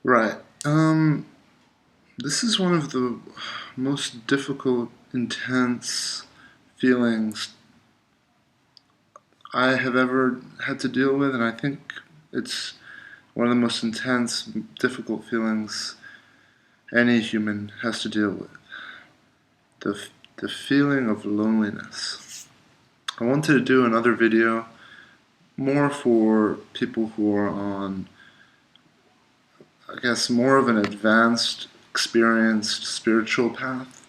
Right. This is one of the most difficult, intense feelings I have ever had to deal with, and I think it's one of the most intense, difficult feelings any human has to deal with. The feeling of loneliness. I wanted to do another video more for people who are on, I guess, more of an advanced, experienced spiritual path.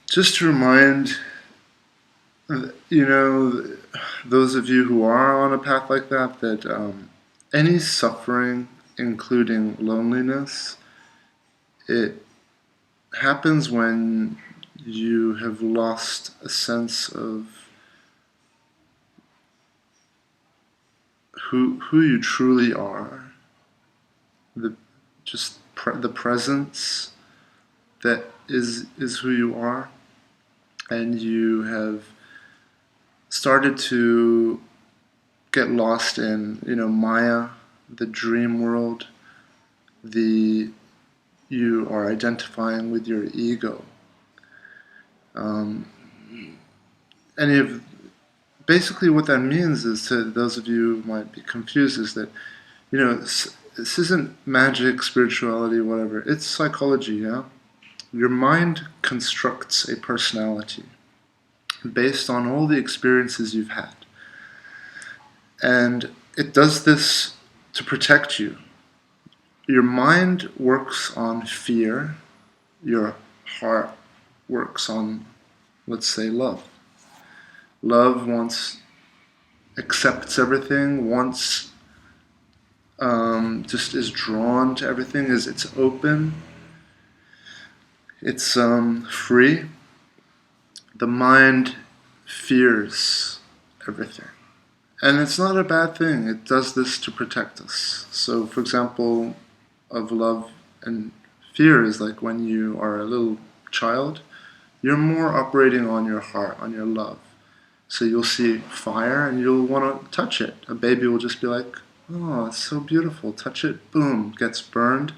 Just to remind, those of you who are on a path like that, any suffering, including loneliness, it happens when you have lost a sense of who you truly are, the the presence that is who you are, and you have started to get lost in, Maya, the dream world. You are identifying with your ego. Um, any of Basically what that means is, to those of you who might be confused, is that this isn't magic, spirituality, whatever. It's psychology. Yeah, your mind constructs a personality based on all the experiences you've had. And it does this to protect you. Your mind works on fear. Your heart works on, let's say, love. Love accepts everything, just is drawn to everything, it's open, it's free. The mind fears everything. And it's not a bad thing. It does this to protect us. So, for example, of love and fear is like when you are a little child, you're more operating on your heart, on your love. So you'll see fire and you'll want to touch it. A baby will just be like, oh, it's so beautiful, touch it, boom, gets burned.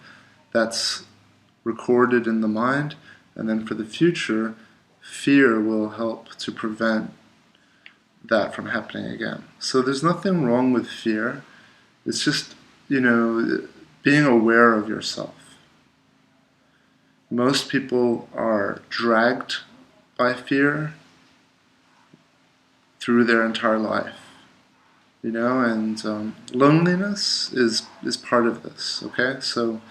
That's recorded in the mind. And then for the future, fear will help to prevent that from happening again. So there's nothing wrong with fear. It's just, being aware of yourself. Most people are dragged by fear through their entire life, and loneliness is part of this. Okay, so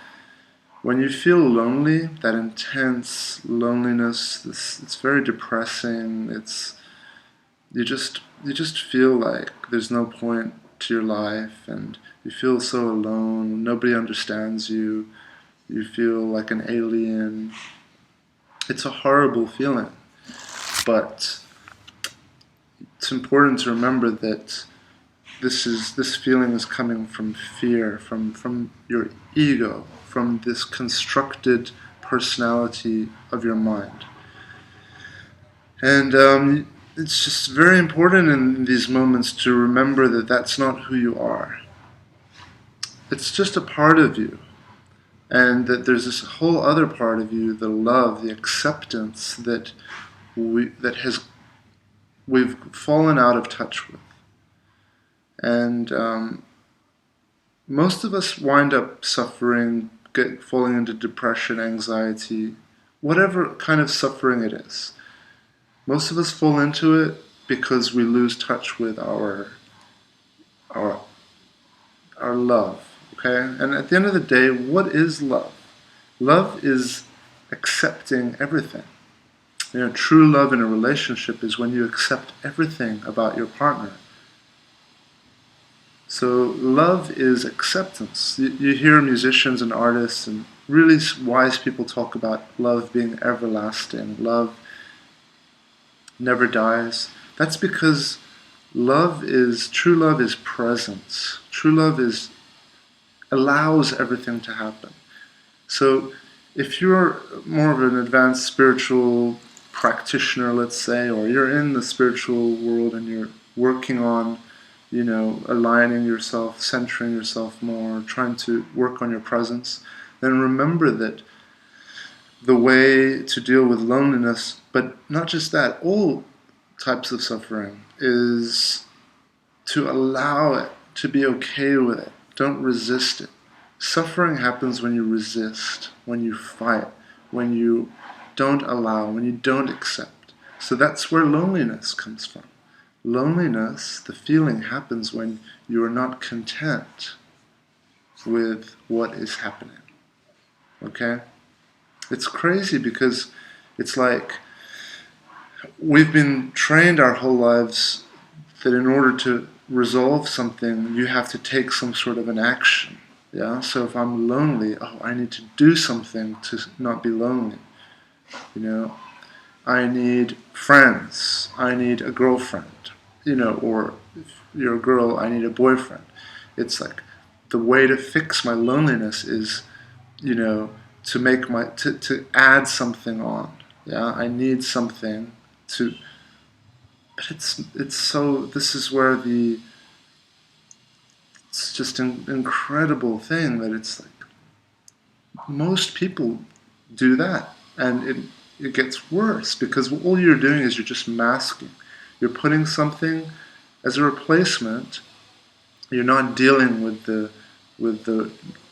when you feel lonely, that intense loneliness, it's very depressing. You just feel like there's no point to your life, and you feel so alone. Nobody understands you. You feel like an alien. It's a horrible feeling, but it's important to remember that this feeling is coming from fear, from your ego, from this constructed personality of your mind. And it's just very important in these moments to remember that that's not who you are. It's just a part of you. And that there's this whole other part of you, the love, the acceptance that we've fallen out of touch with. And most of us wind up suffering, falling into depression, anxiety, whatever kind of suffering it is. Most of us fall into it because we lose touch with our love. Okay? And at the end of the day, what is love? Love is accepting everything. True love in a relationship is when you accept everything about your partner. So love is acceptance. You hear musicians and artists and really wise people talk about love being everlasting. Love never dies. That's because true love is presence. True love allows everything to happen. So if you're more of an advanced spiritual practitioner, let's say, or you're in the spiritual world and you're working on aligning yourself, centering yourself more, trying to work on your presence, then remember that the way to deal with loneliness, but not just that, all types of suffering, is to allow it, to be okay with it. Don't resist it. Suffering happens when you resist, when you fight, when you don't allow, when you don't accept. So that's where loneliness comes from. Loneliness, the feeling, happens when you are not content with what is happening. Okay? It's crazy because it's like we've been trained our whole lives that in order to resolve something, you have to take some sort of an action. Yeah. So if I'm lonely, I need to do something to not be lonely. I need friends. I need a girlfriend. Or if you're a girl, I need a boyfriend. It's like the way to fix my loneliness is, to make to add something on. Yeah. I need something to. But it's so. This is where it's just an incredible thing that it's like most people do that, and it gets worse because all you're doing is you're just masking. You're putting something as a replacement. You're not dealing with the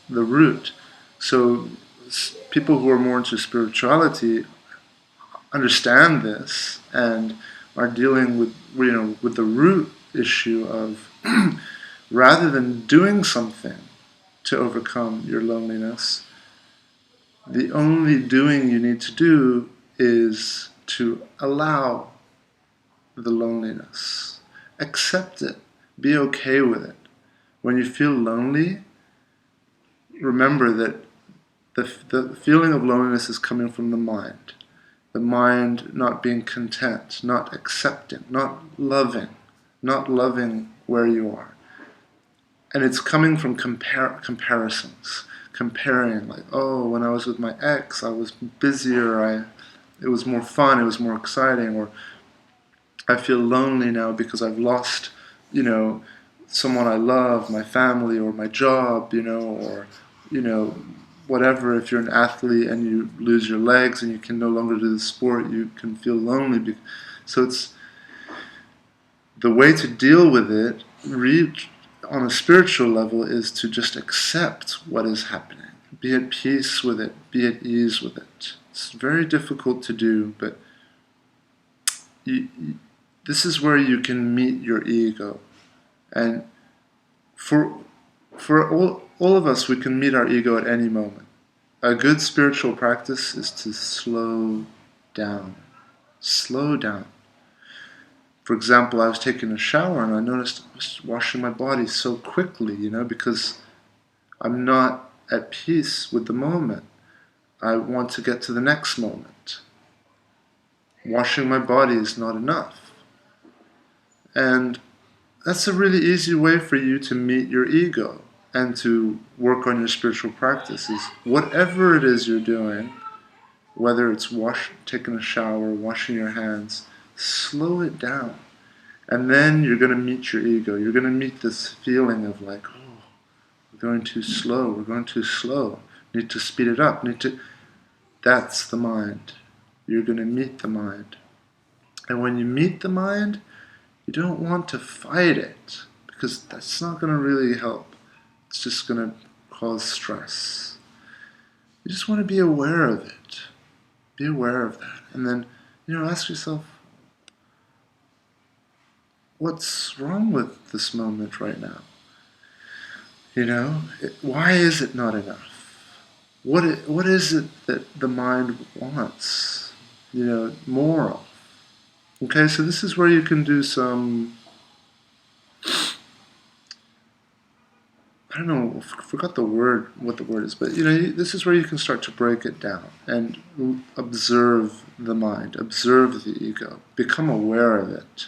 root. So people who are more into spirituality understand this and are dealing with with the root issue of rather than doing something to overcome your loneliness, the only doing you need to do is to allow the loneliness. Accept it. Be okay with it. When you feel lonely, remember that the feeling of loneliness is coming from the mind. The mind not being content, not accepting, not loving where you are. And it's coming from comparisons. Comparing, like, when I was with my ex, I was busier, it was more fun, it was more exciting, or I feel lonely now because I've lost, someone I love, my family, or my job, or, whatever. If you're an athlete and you lose your legs and you can no longer do the sport, you can feel lonely. So it's the way to deal with it, on a spiritual level, is to just accept what is happening. Be at peace with it. Be at ease with it. It's very difficult to do, but this is where you can meet your ego. And for all of us, we can meet our ego at any moment. A good spiritual practice is to slow down. Slow down. For example, I was taking a shower and I noticed I was washing my body so quickly, because I'm not at peace with the moment. I want to get to the next moment. Washing my body is not enough. And that's a really easy way for you to meet your ego and to work on your spiritual practices. Whatever it is you're doing, whether it's taking a shower, washing your hands, slow it down. And then you're going to meet your ego. You're going to meet this feeling of like, we're going too slow. Need to speed it up. That's the mind. You're going to meet the mind. And when you meet the mind, you don't want to fight it, because that's not going to really help. It's just going to cause stress. You just want to be aware of it. Be aware of that. And then, ask yourself, what's wrong with this moment right now? Why is it not enough? What is it that the mind wants, more of? Okay, so this is where you can do some, I don't know, I forgot what the word is, but this is where you can start to break it down and observe the mind, observe the ego, become aware of it,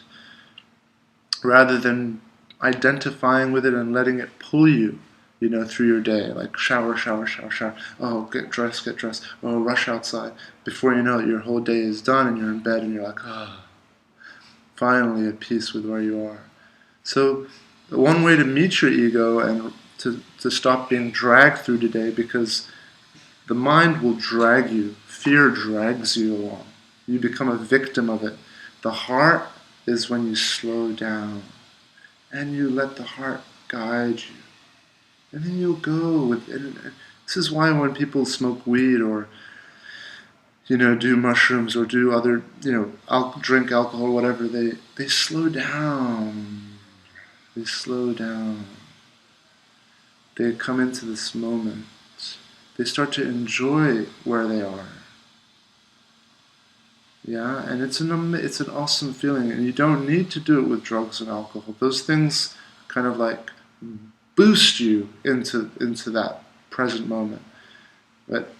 rather than identifying with it and letting it pull you, through your day, like shower. Oh, get dressed. Oh, rush outside. Before you know it, your whole day is done and you're in bed and you're like, finally at peace with where you are. So One way to meet your ego and to stop being dragged through today, because the mind will drag you. Fear drags you along. You become a victim of it. The heart is when you slow down and you let the heart guide you. And then you'll go with it. This is why when people smoke weed or do mushrooms or do other, drink alcohol or whatever, they slow down. They slow down. They come into this moment. They start to enjoy where they are. Yeah, and it's an awesome feeling, and you don't need to do it with drugs and alcohol. Those things kind of like boost you into that present moment. But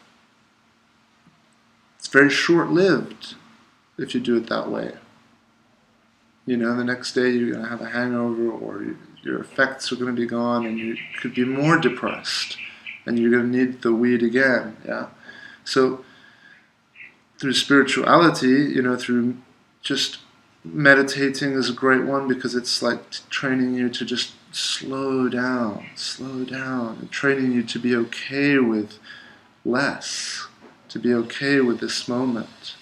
it's very short-lived if you do it that way. The next day you're going to have a hangover, or your effects are going to be gone, and you could be more depressed, and you're going to need the weed again. Yeah, so through spirituality, through just meditating is a great one, because it's like training you to just slow down, and training you to be okay with less, to be okay with this moment.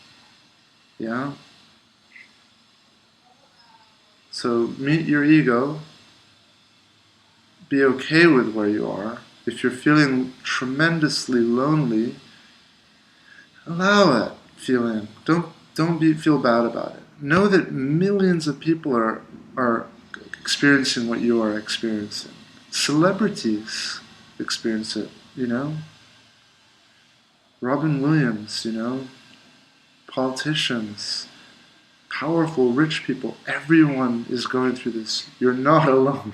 Yeah? So meet your ego, be okay with where you are. If you're feeling tremendously lonely, allow that feeling. Don't feel bad about it. Know that millions of people are experiencing what you are experiencing. Celebrities experience it, Robin Williams, politicians, powerful, rich people. Everyone is going through this. You're not alone.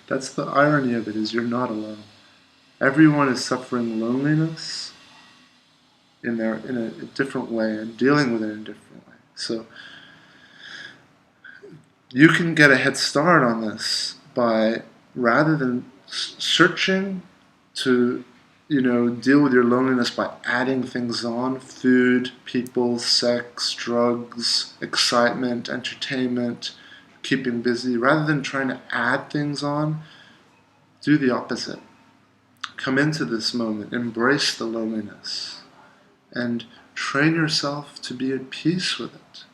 That's the irony of it, is you're not alone. Everyone is suffering loneliness in a different way, and dealing with it in a different way. So you can get a head start on this by, rather than searching to deal with your loneliness by adding things on: food, people, sex, drugs, excitement, entertainment, keeping busy. Rather than trying to add things on, do the opposite. Come into this moment, embrace the loneliness, and train yourself to be at peace with it.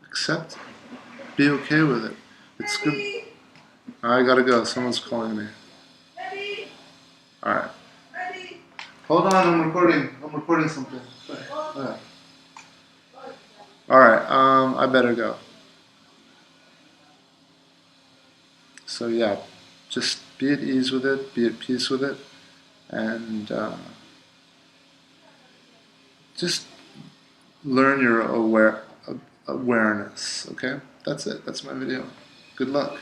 Accept it. Be okay with it. It's good. I gotta go. Someone's calling me. Alright. Hold on, I'm recording something. Alright, I better go. So yeah, just be at ease with it, be at peace with it, and just learn your awareness, okay? That's it. That's my video. Good luck.